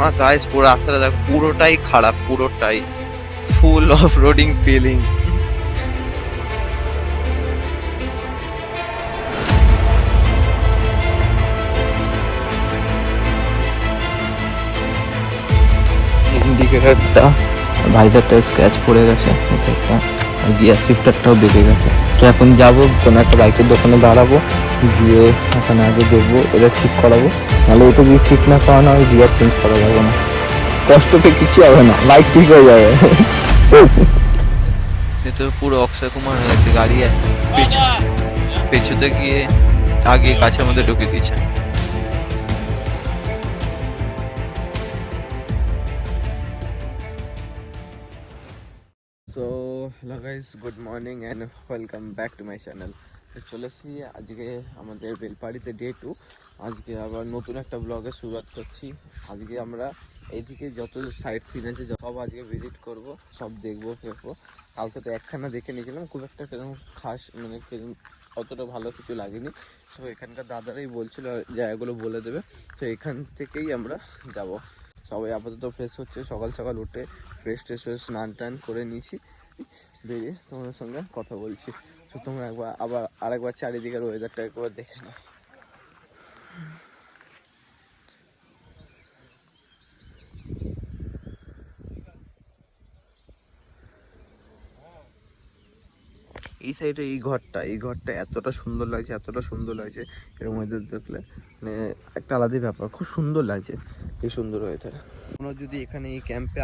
তোমার গাইস পুরো রাস্তাটা দেখো, পুরোটাই খারাপ, পুরোটাই ফুল অফ রোডিং ফিলিং। ইন্ডিকেটরটা ভাইজারটা স্ক্র্যাচ পড়ে গেছে, গিয়ার শিফটারটাও বেঁকে গেছে। তো এখন যাবো কোনো একটা বাইকের দোকানে দাঁড়াবো, গিয়ে ওখানে আগে দেখবো এটা ঠিক করাবো, নাহলে এটা যদি ঠিক না করানো হয় গিয়ার চেঞ্জ করা যাবে না। কষ্টতে কিছু হবে না, বাইক ঠিক হয়ে যাবে। তো পুরো অক্ষয় কুমার হয়ে গেছে, গাড়ি পেছুতে গিয়ে আগে কাছের মধ্যে ঢুকে দিয়েছে। So hello guys, good morning and welcome back to my channel. চলে এসেছি আজকে আমাদের বেলপাড়িতে ডে 2। আজকে আবার নতুন একটা ব্লগের শুরুয়াত করছি। আজকে আমরা এইদিকে যত সাইট সিন আছে সব আজকে ভিজিট করব, সব দেখবো ফেরবো। কালকে তো একখানা দেখে নিয়েছিলাম, খুব একটা সেরকম খাস মানে অতটা ভালো কিছু লাগেনি। সো এখানকার দাদারাই বলছিল জায়গাগুলো বলে দেবে, তো এখান থেকেই আমরা যাব। সবাই আপাতত ফ্রেশ হচ্ছে, সকাল সকাল উঠে ফ্রেশ ট্রেশ হয়ে স্নান টান করে নিয়েছি, বেরিয়ে তোমাদের সঙ্গে কথা বলছি। তো তোমরা আরেকবার চারিদিকের ওয়েদারটা একবার দেখে নাও। এই সাইডে এই ঘরটা এতটা সুন্দর লাগছে, এর মধ্যে দেখলে মানে একটা আলাদাই ব্যাপার, খুব সুন্দর লাগছে এই সুন্দর ওয়েদার। তোমরা যদি এখানে এই ক্যাম্পে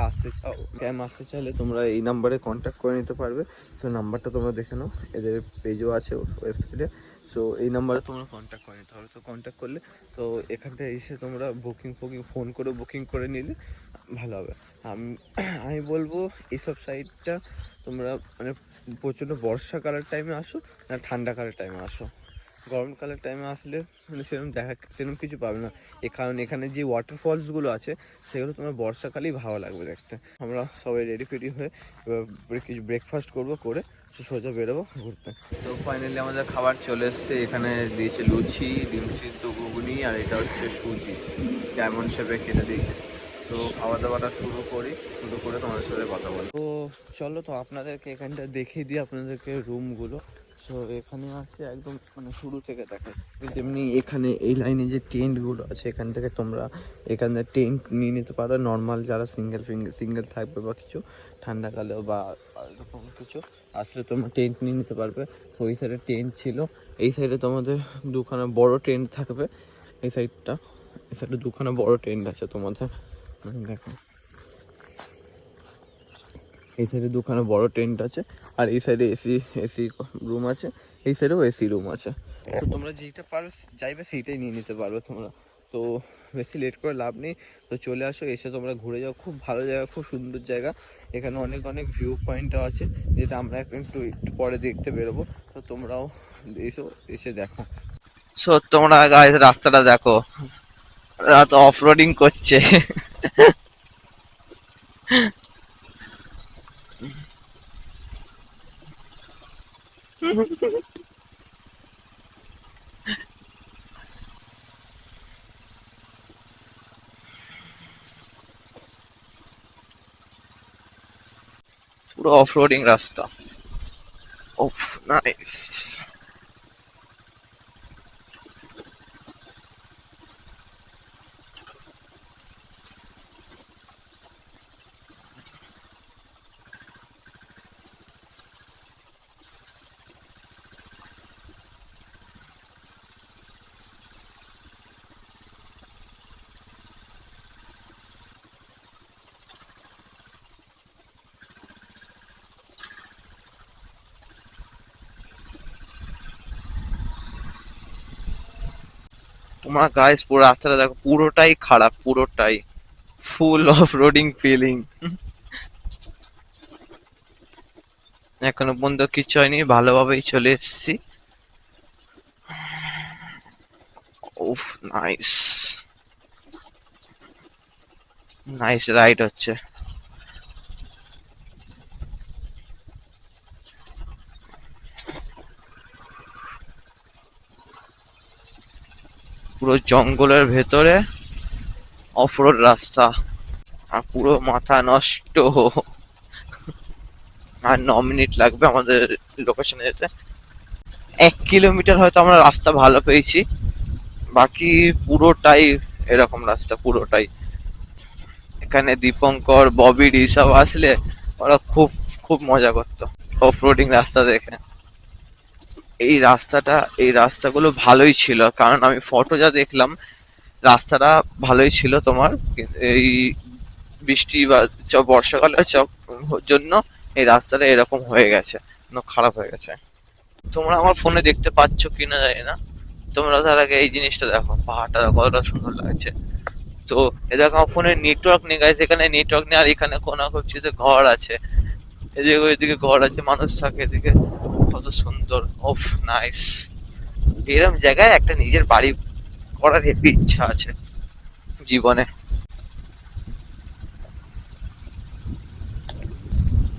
আসতে চাইলে তোমরা এই নাম্বারে কন্ট্যাক্ট করে নিতে পারবে। তো নাম্বারটা তোমরা দেখে নাও, এদের পেজও আছে ওয়েবসাইটে। সো এই নাম্বারে তোমরা কন্ট্যাক্ট করে নিতে হবে। তো কন্ট্যাক্ট করলে তো এখানটা এসে তোমরা ফোন করে বুকিং করে নিলে ভালো হবে। আমি বলবো এইসব সাইডটা তোমরা মানে প্রচণ্ড বর্ষাকালের টাইমে আসো না ঠান্ডাকালের টাইমে আসো। গরমকালের টাইমে আসলে মানে সেরকম কিছু পাবে না। কারণ এখানে যে ওয়াটারফলসগুলো আছে সেগুলো তোমার বর্ষাকালেই ভালো লাগবে দেখতে। আমরা সবাই রেডি ফেডি হয়ে এবার কিছু ব্রেকফাস্ট করে সোজা বেরোবো ঘুরতে। তো ফাইনালি আমাদের খাবার চলে এসছে, এখানে দিয়েছে লুচি, ডিম সিদ্ধ, ঘুগনি, আর এটা হচ্ছে সুজি ডায়মন্ড শেপে কেটে দিয়েছে। তো খাওয়া দাওয়াটা শুরু করে তোমাদের সাথে কথা বলবো। তো চলো, তো আপনাদেরকে এখানটা দেখিয়ে দিই আপনাদেরকে রুমগুলো। সো এখানে আছে একদম মানে শুরু থেকে দেখায়, যেমনি এখানে এই লাইনে যে টেন্টগুলো আছে এখান থেকে তোমরা এখানে টেন্ট নিয়ে নিতে পারো। নর্মাল যারা সিঙ্গেল থাকবে বা কিছু ঠান্ডাকালেও বা এরকম কিছু আসলে তোমরা টেন্ট নিয়ে নিতে পারবে। তো ওই সাইডে টেন্ট ছিল, এই সাইডে তোমাদের দুখানা বড় টেন্ট থাকবে। এই সাইডে দুখানা বড় টেন্ট আছে তোমাদের, দেখো এই সাইডে দুখানা বড় টেন্ট আছে, আর এই সাইডে এসি রুম আছে, এই সাইডেও এসি রুম আছে। তো তোমরা যেইটা চাইবে সেইটাই নিয়ে নিতে পারবে তোমরা। তো বেশি লেট করে লাভ নেই, তো চলে আসো, এসে তোমরা ঘুরে যাও। খুব ভালো জায়গা, খুব সুন্দর জায়গা। এখানে অনেক ভিউ পয়েন্টও আছে, যেটা আমরা একটু পরে দেখতে বেরোবো। তো তোমরাও এসে দেখো। সো তোমরা রাস্তাটা দেখো, অফ রোডিং করছে। পুরো অফ রোডিং রাস্তা। ওফ, নাইস। তোমরা গাইস পুরো রাস্তাটা দেখো, পুরোটাই খারাপ, পুরোটাই ফুল অফ রোডিং ফিলিং। এখনো পর্যন্ত কিছু হয়নি, ভালোভাবেই চলে এসেছি। উফ, নাইস নাইস রাইড হচ্ছে। পুরো জঙ্গলের ভেতরে অফ রোড রাস্তা। আর পুরো মাথা নষ্ট। আর 9 মিনিট লাগবে আমাদের লোকেশনে যেতে। 1 কিলোমিটার হয়তো আমরা রাস্তা ভালো পেয়েছি, বাকি পুরোটাই এরকম রাস্তা পুরোটাই। এখানে দীপঙ্কর ববির এইসব আসলে ওরা খুব খুব মজা করতো অফ রোডিং রাস্তা দেখে। এই রাস্তাটা, এই রাস্তাগুলো ভালোই ছিল, কারণ আমি ফটো যা দেখলাম রাস্তাটা ভালোই ছিল তোমার। এই বৃষ্টি বা বর্ষাকালের জন্য এই রাস্তাটা এরকম হয়ে গেছে, খারাপ হয়ে গেছে। তোমরা আমার ফোনে দেখতে পাচ্ছ কিনা জানি না, তোমরা তার আগে এই জিনিসটা দেখো, পাহাড়টা কতটা সুন্দর লাগছে। তো এ দেখো আমার ফোনে নেটওয়ার্ক নেই গাইস, এখানে নেটওয়ার্ক নেই, আর এখানে কোনা করছিতে ঘর আছে, এদিকে ওইদিকে ঘর আছে, মানুষ থাকে এদিকে, কত সুন্দর। ওফ নাইস। এরকম জায়গায় একটা নিজের বাড়ি করার হেভি ইচ্ছা আছে জীবনে।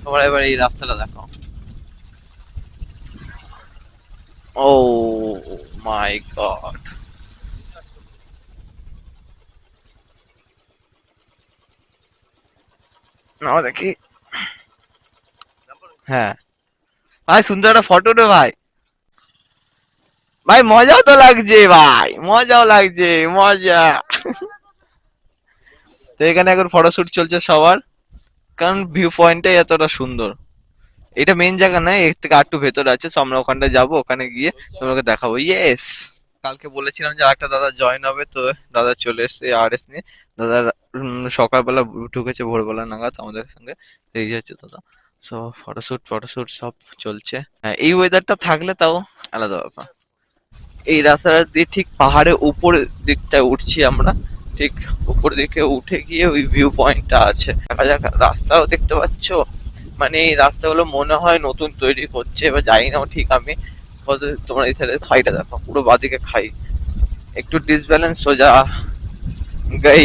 তোমরা এবার এই রাস্তাটা দেখো। ও মাই গড। না দেখি। হ্যাঁ ভাই, সুন্দর একটা ফটো রে ভাই। ভাই মজাও তো লাগছে ভাই, মজাও লাগছে, মজা। তো এখানে এখন ফটোশুট চলছে সবার, কারণ ভিউ পয়েন্টটাই এতটা সুন্দর। এটা মেইন জায়গা নয়, এর থেকে আরেকটু ভেতরে আছে, তো আমরা ওখানটা যাবো, ওখানে গিয়ে তোমাকে দেখাবো। ইয়েস। কালকে বলেছিলাম যে একটা দাদা জয়েন হবে, তো দাদা চলে এসেছে আরএস নিয়ে। দাদা সকালবেলা ঢুকেছে ভোরবেলা নাগাদ আমাদের সঙ্গে, এই হচ্ছে দাদা। সো ফটোশুট ফটোশুট সব চলছে। হ্যাঁ, এই ওয়েদারটা থাকলে তাও আলাদা ব্যাপার। এই রাস্তাটা দিয়ে ঠিক পাহাড়ের উপর দিকটায় উঠছি আমরা, ঠিক উপর দিকে উঠে গিয়ে ওই ভিউ পয়েন্টটা আছে। দেখা যাক, রাস্তাও দেখতে পাচ্ছ, মানে এই রাস্তাগুলো মনে হয় নতুন তৈরি করছে, এবার জানি না ঠিক আমি কত। তোমরা এই সাইডে খাইটা দেখো, পুরো বাদিকে খাই, একটু ডিসব্যালেন্স সোজা গাই।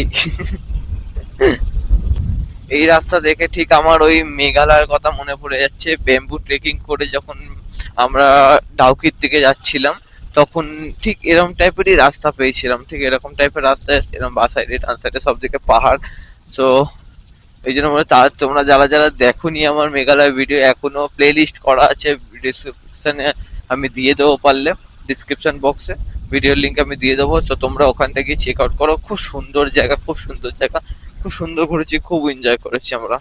এই রাস্তা দেখে ঠিক আমার ওই মেঘালয়ের কথা মনে পড়ে যাচ্ছে। ব্যাম্বু ট্রেকিং করে যখন আমরা ডাউকির দিকে যাচ্ছিলাম, তখন ঠিক এরকম টাইপেরই রাস্তা পেয়েছিলাম, ঠিক এরকম টাইপের রাস্তা, এরকম বাঁ সাইডে ডান সাইডে সব দিকে পাহাড়। তো এই জন্য বলে, তার তোমরা যারা যারা দেখোনি আমার মেঘালয় ভিডিও, এখনো প্লে লিস্ট করা আছে ডিসক্রিপশনে, আমি দিয়ে দেবো পারলে, ডিসক্রিপশন বক্সে ভিডিওর লিঙ্ক আমি দিয়ে দেবো। তো তোমরা ওখান থেকে চেক আউট করো, খুব সুন্দর জায়গা, খুব সুন্দর জায়গা, খুব সুন্দর ঘুরেছি, খুব এনজয় করেছি আমরা।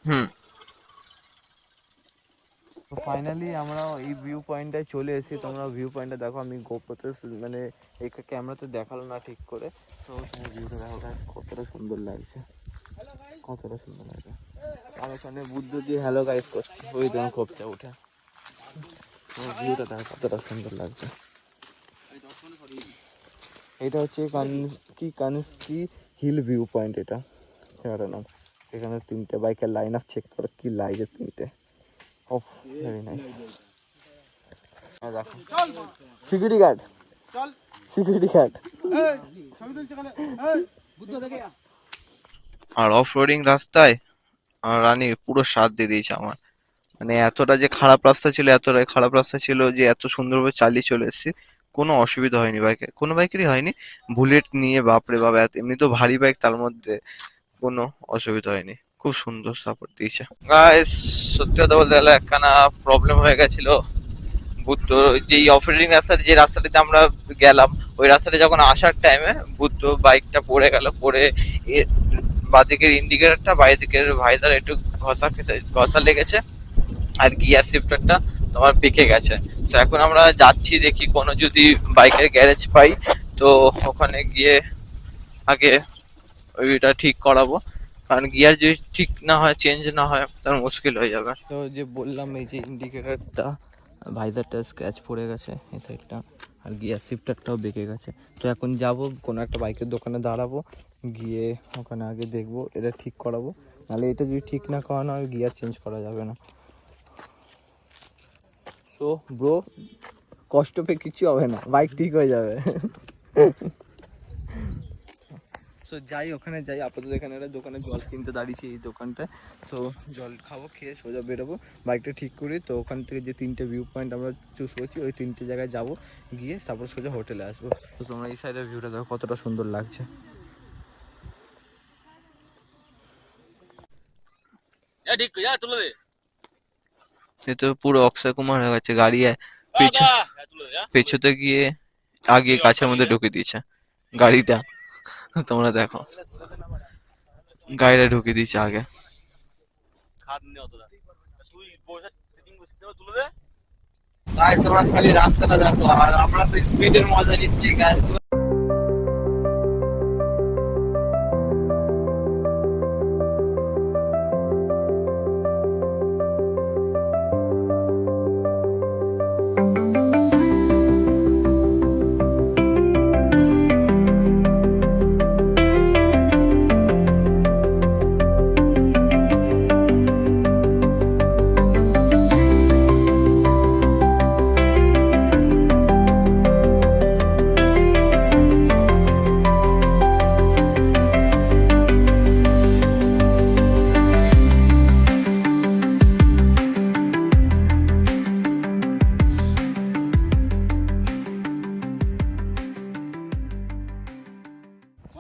হুম। তো ফাইনালি আমরা এই ভিউ পয়েন্টটায় চলে এসেছি। তোমরা ভিউ পয়েন্টটা দেখো, আমি গোপ্রোতে মানে এই ক্যামেরাতে দেখালো না ঠিক করে, তো তুমি ভিউটা দেখো guys, কতটা সুন্দর লাগছে, কতটা সুন্দর লাগছে। আর ওখানে বুদ্ধ দিয়ে হ্যালো গাইস করছে, ওই তোমার খোপচা উঠে, ভিউটা দেখো কতটা সুন্দর লাগছে। এটা হচ্ছে কানস্কি হিল ভিউ পয়েন্ট, এটা জায়গাটার নাম। এখানে 3টে বাইকের লাইন আপ চেক করো, কি লাগছে 3টে। ওফ ভেরি নাইস। দেখো সিকিউরিটি গার্ড, সিকিউরিটি গার্ড। আর অফ রোডিং রাস্তায় আর রানী পুরো সাথ দিয়ে দিয়েছে আমার। মানে এতটা যে খারাপ রাস্তা ছিল, এতটাই খারাপ রাস্তা ছিল যে এত সুন্দরভাবে চালিয়ে চলে এসেছি, কোনো অসুবিধা হয়নি বাইকে, কোনো বাইকেরই হয়নি। বুলেট নিয়ে বাপরে বাবা, এমনি তো ভারী বাইক, তার মধ্যে কোনো অসুবিধা হয়নি, খুব সুন্দর সাপোর্ট দিয়েছে গাইস। সত্যি কথা বলতে গেলে একখানা প্রবলেম হয়ে গেছিল। বুদ্ধ যেই অফরোডিং রাস্তা, যে রাস্তাটাতে আমরা গেলাম, ওই রাস্তাটা যখন আসার টাইমে বুদ্ধ বাইকটা পড়ে গেল, পড়ে বাঁদিকের ইন্ডিকেটরটা, বাইদিকের ভাইজার একটু ঘষা লেগেছে, আর গিয়ার শিফটারটা তোমার পেকে গেছে। তো এখন আমরা যাচ্ছি, দেখি কোনো যদি বাইকের গ্যারেজ পাই, তো ওখানে গিয়ে আগে ওইটা ঠিক করাবো, কারণ গিয়ার যদি ঠিক না হয়, চেঞ্জ না হয়, তার মুশকিল হয়ে যাবে। তো যে বললাম, এই যে ইন্ডিকেটরটা, ভাইজারটা স্ক্র্যাচ পড়ে গেছে এই সাইডটা, আর গিয়ার শিফটারটাও বেঁকে গেছে। তো এখন যাব কোনো একটা বাইকের দোকানে দাঁড়াবো, গিয়ে ওখানে আগে দেখবো এটা ঠিক করাবো, নাহলে এটা যদি ঠিক না করানো হয় গিয়ার চেঞ্জ করা যাবে না। সো ব্রো, কষ্ট পেয়ে কিচ্ছু হবে না, বাইক ঠিক হয়ে যাবে। তো যাই ওখানে যাই, আপাতত এখানে একটা দোকানে জল কিনতে দাঁড়িয়েছি এই দোকানটায়। তো জল খাবো, খেয়ে সোজা বেরোবো, বাইকটা ঠিক করি। তো ওখান থেকে যে 3টে ভিউ পয়েন্ট আমরা চুজ করছি ওই 3টে জায়গায় যাবো, গিয়ে তারপর সোজা হোটেলে আসবো। তো তোমরা এই সাইডের ভিউটা দেখো কতটা সুন্দর লাগছে। এ তো পুরো অক্ষয় কুমার হয়ে গেছে, গাড়ি পেছতে গিয়ে আগে গাছের মধ্যে ঢুকে দিয়েছে গাড়িটা। তোমরা দেখো গাড়িটা ঢুকে দিয়েছে আগে। তোমরা খালি রাস্তাটা দেখো আর আমরা তো স্পিডের মজা নিচ্ছি গাছ।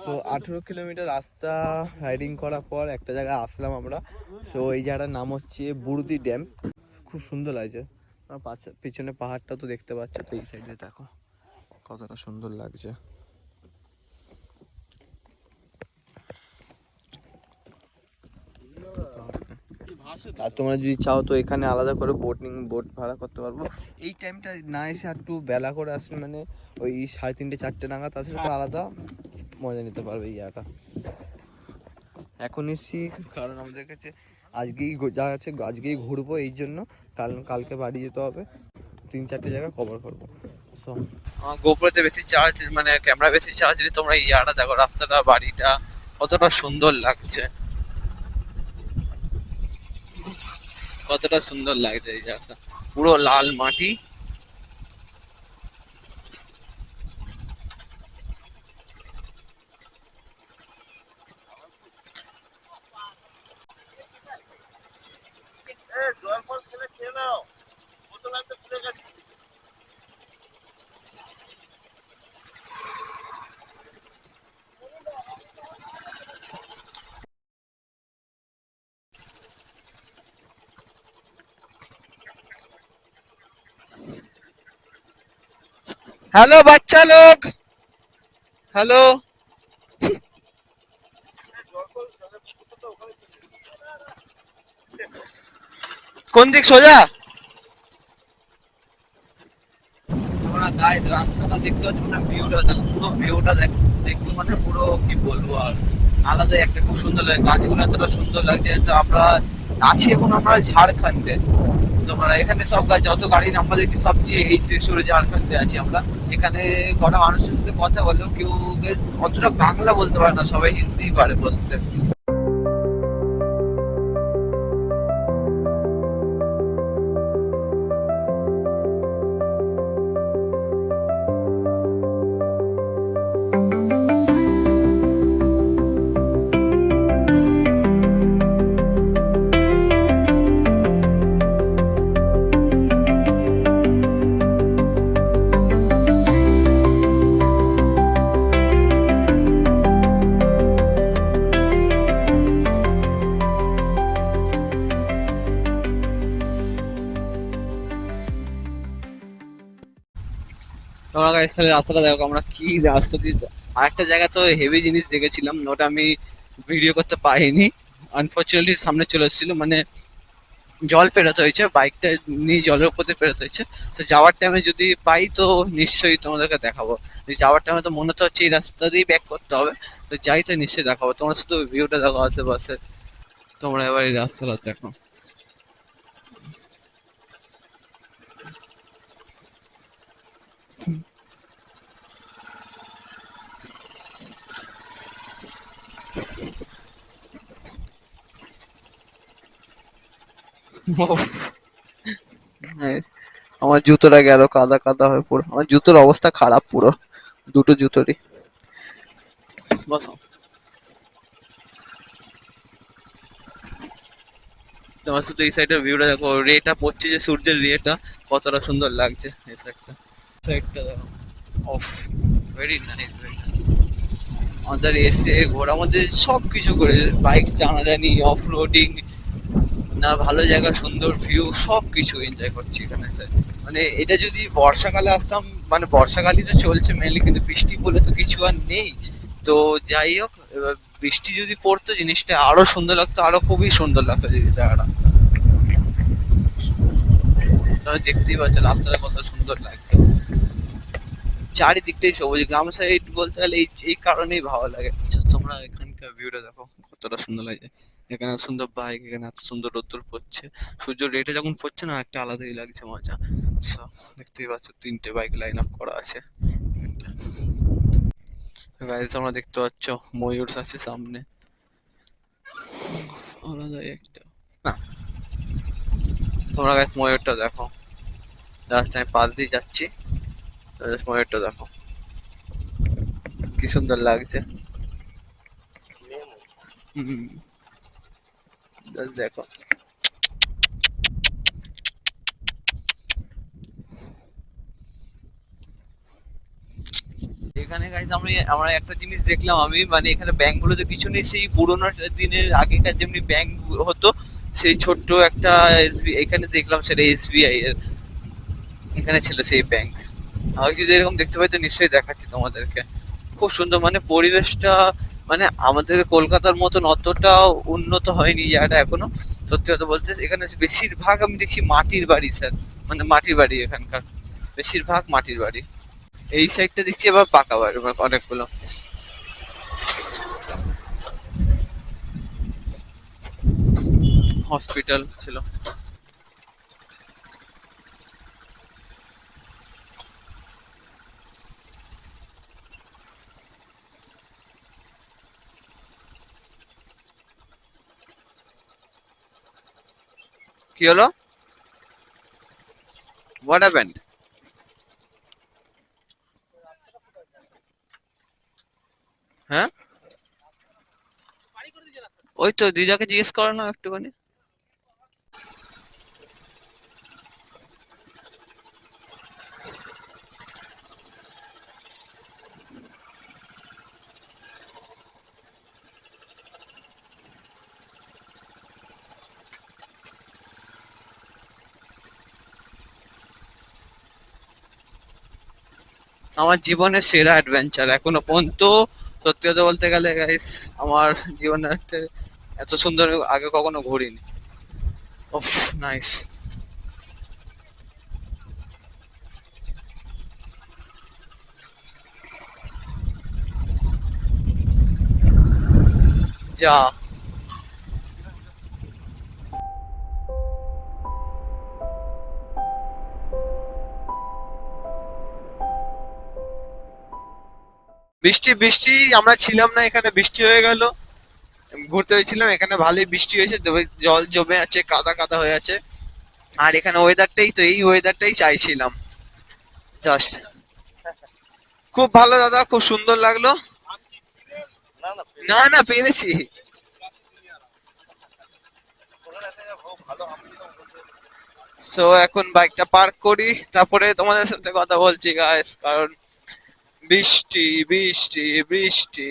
তো 18 কিলোমিটার রাস্তা রাইডিং করার পর একটা জায়গায় আসলাম আমরা। তো এই জায়গাটার নাম হচ্ছে বুরদি ড্যাম। খুব সুন্দর লাগছে, পিছনে পাহাড়টা তো দেখতে পাচ্ছ। তো এই সাইডে দেখো কতটা সুন্দর লাগছে। আর তোমরা যদি চাও তো এখানে আলাদা করে বোট ভাড়া করতে পারবো। এই টাইমটা না এসে আর একটু বেলা করে আসলে, মানে ওই 3:30 4টে নাগাদ আসলে তো আলাদা মজা নিতে পারবে এই জায়গাটা। এখন এসছি কারণ আমাদের কাছে আজকেই যা আছে আজকেই ঘুরবো, এই জন্য কালকে বাড়ি যেতে হবে, 3-4টে জায়গা কভার করবো। সো আমার গোপ্রোতে বেশি চার্জ, মানে ক্যামেরা বেশি চার্জ দিলে তোমরা এই জায়গাটা দেখো, রাস্তাটা বাড়িটা কতটা সুন্দর লাগছে, কতটা সুন্দর লাগছে এই জায়গাটা, পুরো লাল মাটি। हेलो बच्चा लोग, हेलो। কোন দিক সোজা? তোমরা গাইস রাস্তাটা দেখতে পাচ্ছ না, ভিউটা দেখো, পুরো ভিউটা দেখতে মানে পুরো কি বলবো আর আলাদা একটা খুব সুন্দর লাগে, গাছগুলো এতটা সুন্দর লাগছে। তো আমরা আছি এখন আমরা ঝাড়খণ্ডে। তোমরা এখানে সব গাছ যত গাড়ি নাম্বার দেখছি সবচেয়ে এই সেক্টরে ঝাড়খণ্ডে আছি আমরা। এখানে কটা মানুষের সাথে কথা বললাম, কেউ অতটা বাংলা বলতে পারে না, সবাই হিন্দি পারে বলতে। তোমরা গাইস খালি রাস্তাটা দেখো, আমরা কি রাস্তা দিয়ে আরেকটা জায়গা তো হেভি জিনিস দেখেছিলাম, ওটা আমি ভিডিও করতে পারিনি, আনফরচুনেটলি সামনে চলে এসেছিল, মানে জল পেরোতে হয়েছে, বাইকটা নিয়ে জলের উপর দিয়ে পেরোতে হয়েছে। তো যাওয়ার টাইমে যদি পাই তো নিশ্চয়ই তোমাদেরকে দেখাবো। যাওয়ার টাইমে তো মনে তো হচ্ছে এই রাস্তা দিয়েই ব্যাক করতে হবে, তো যাই তো নিশ্চয়ই দেখাবো। তোমরা শুধু ভিউটা দেখো আশেপাশে, তোমরা এবার এই রাস্তাটা দেখো। আমার জুতোটা গেল কাদা কাদা হয়ে, পুরো আমার জুতোর অবস্থা খারাপ পুরো, দুটো জুতোরই। বসো। তোমার শুধু এই সাইডের ভিউটা দেখো, রেটা পড়ছে যে সূর্যের রেটা কতটা সুন্দর লাগছে এই সাইডটা। সাইডটা দেখো, of, very nice, very nice. আমাদের এসে ঘোরার মধ্যে সব কিছু করে, বাইক টানাটানি, অফ রোডিং, না ভালো জায়গা, সুন্দর ভিউ, সব কিছু এনজয় করছি এখানে স্যার। মানে এটা যদি বর্ষাকালে আসতাম, মানে বর্ষাকালই তো চলছে মেনলি, কিন্তু বৃষ্টি বলে তো কিছু আর নেই। তো যাই হোক, এবার বৃষ্টি যদি পড়তো জিনিসটা আরো সুন্দর লাগতো, আরো খুবই সুন্দর লাগতো যদি জায়গাটা। তোমরা দেখতেই পাচ্ছ রাস্তাটা কত সুন্দর লাগছে, চারিদিকটাই সবুজ। গ্রাম সাইড বলতে গেলে এই এই কারণেই ভালো লাগে। তো তোমরা এখানকার ভিউটা দেখো কতটা সুন্দর লাগে, এখানে এত সুন্দর বাইক, এখানে এত সুন্দর রোদ্দুর পড়ছে, সূর্য রেটে যখন পড়ছে না একটা আলাদাই লাগছে মজা। So, দেখতেই পাচ্ছ 3টে বাইক লাইন আপ করা আছে এখানটা। গাইস তোমরা দেখতে পাচ্ছ ময়ূর আছে সামনে, আলাদাই একটা। না, তোমরা গাইস ময়ূরটা দেখো, জাস্ট আমি পাশ দিয়ে যাচ্ছি, জাস্ট ময়ূরটা দেখো কি সুন্দর লাগছে। হুম, জাস্ট দেখো। এখানে গাইস আমরা একটা জিনিস দেখলাম আমি, মানে এখানে ব্যাংক গুলোতে কিছু নেই, সেই পুরোনো দিনের আগেকার যেমনি ব্যাংক হতো, সেই ছোট্ট একটা এসবি এখানে দেখলাম, সেটা এসবিআই এর এখানে ছিল সেই ব্যাংক। আমি যদি এরকম দেখতে পাই তো নিশ্চয়ই দেখাচ্ছি তোমাদেরকে। খুব সুন্দর, মানে পরিবেশটা, মানে আমাদের কলকাতার মতন অতটা উন্নত হয়নি জায়গাটা এখনো। সত্যি কথা বলতে এখানে বেশিরভাগ আমি দেখছি মাটির বাড়ি স্যার, মানে মাটির বাড়ি এখানকার, বেশিরভাগ মাটির বাড়ি। এই সাইডটা দেখছি আবার পাকা বাড়ি অনেকগুলো। হসপিটাল ছিল। কি হলো? What happened? হ্যাঁ, ওই তো দিদাকে জিজ্ঞেস করো না একটুখানি। আমার জীবনের সেরা অ্যাডভেঞ্চার এখনো পর্যন্ত, সত্যি কথা বলতে গেলে গাইস, আমার জীবনের একটা এত সুন্দর আগে কখনো ঘুরিনি। ওফ, নাইস। যা, বৃষ্টি বৃষ্টি আমরা ছিলাম না এখানে, বৃষ্টি হয়ে গেল, ঘুরতে হয়েছিলাম এখানে, ভালোই বৃষ্টি হয়েছে, তবে জল জমে আছে, কাদা কাদা হয়ে আছে। আর এখানে ওয়েদারটাই তো, এই ওয়েদারটাই চাইছিলাম জাস্ট। খুব ভালো দাদা, খুব সুন্দর লাগলো। না না, পেরেছি। সো এখন বাইকটা পার্ক করি, তারপরে তোমাদের সাথে কথা বলছি গাইস, কারণ বৃষ্টি বৃষ্টি বৃষ্টি।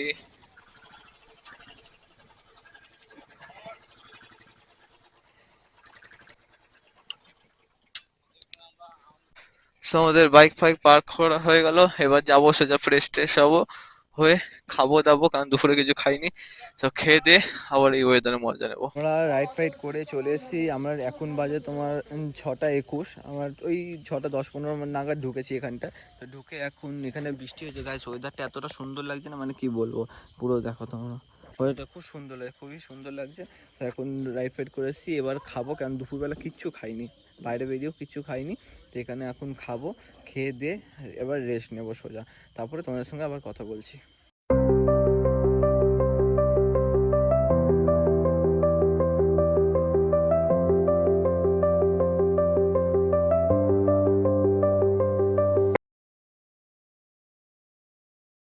সো আমাদের বাইক ফাইক পার্ক করা হয়ে গেল, এবার যাবো সোজা ফ্রেশ ট্রেশ হবো হয়ে, খাবো দাবো, কারণ দুপুরে কিছু খাইনি। তো খেয়ে দে আবার এই ওয়েদারে মজা নেবো। আমরা রাইড ফাইড করে চলে এসেছি, আমরা এখন বাজে তোমার 6টা 21, আমার ওই 6টা 10-15 নাগাদ ঢুকেছি এখানটা। তো ঢুকে এখন এখানে বৃষ্টি হয়েছে গাইস, ওয়েদারটা এতটা সুন্দর লাগছে না, মানে কি বলবো, পুরো দেখো তোমরা, ওয়েদারটা খুব সুন্দর লাগে, খুবই সুন্দর লাগছে। তো এখন রাইড ফাইড করে এসেছি, এবার খাবো, কারণ দুপুরবেলা কিচ্ছু খাইনি, বাইরে বেরিয়েও কিচ্ছু খাইনি। তো এখানে এখন খাবো, খেয়ে দিয়ে এবার রেস্ট নেবো সোজা, তারপরে তোমাদের সঙ্গে আবার কথা বলছি।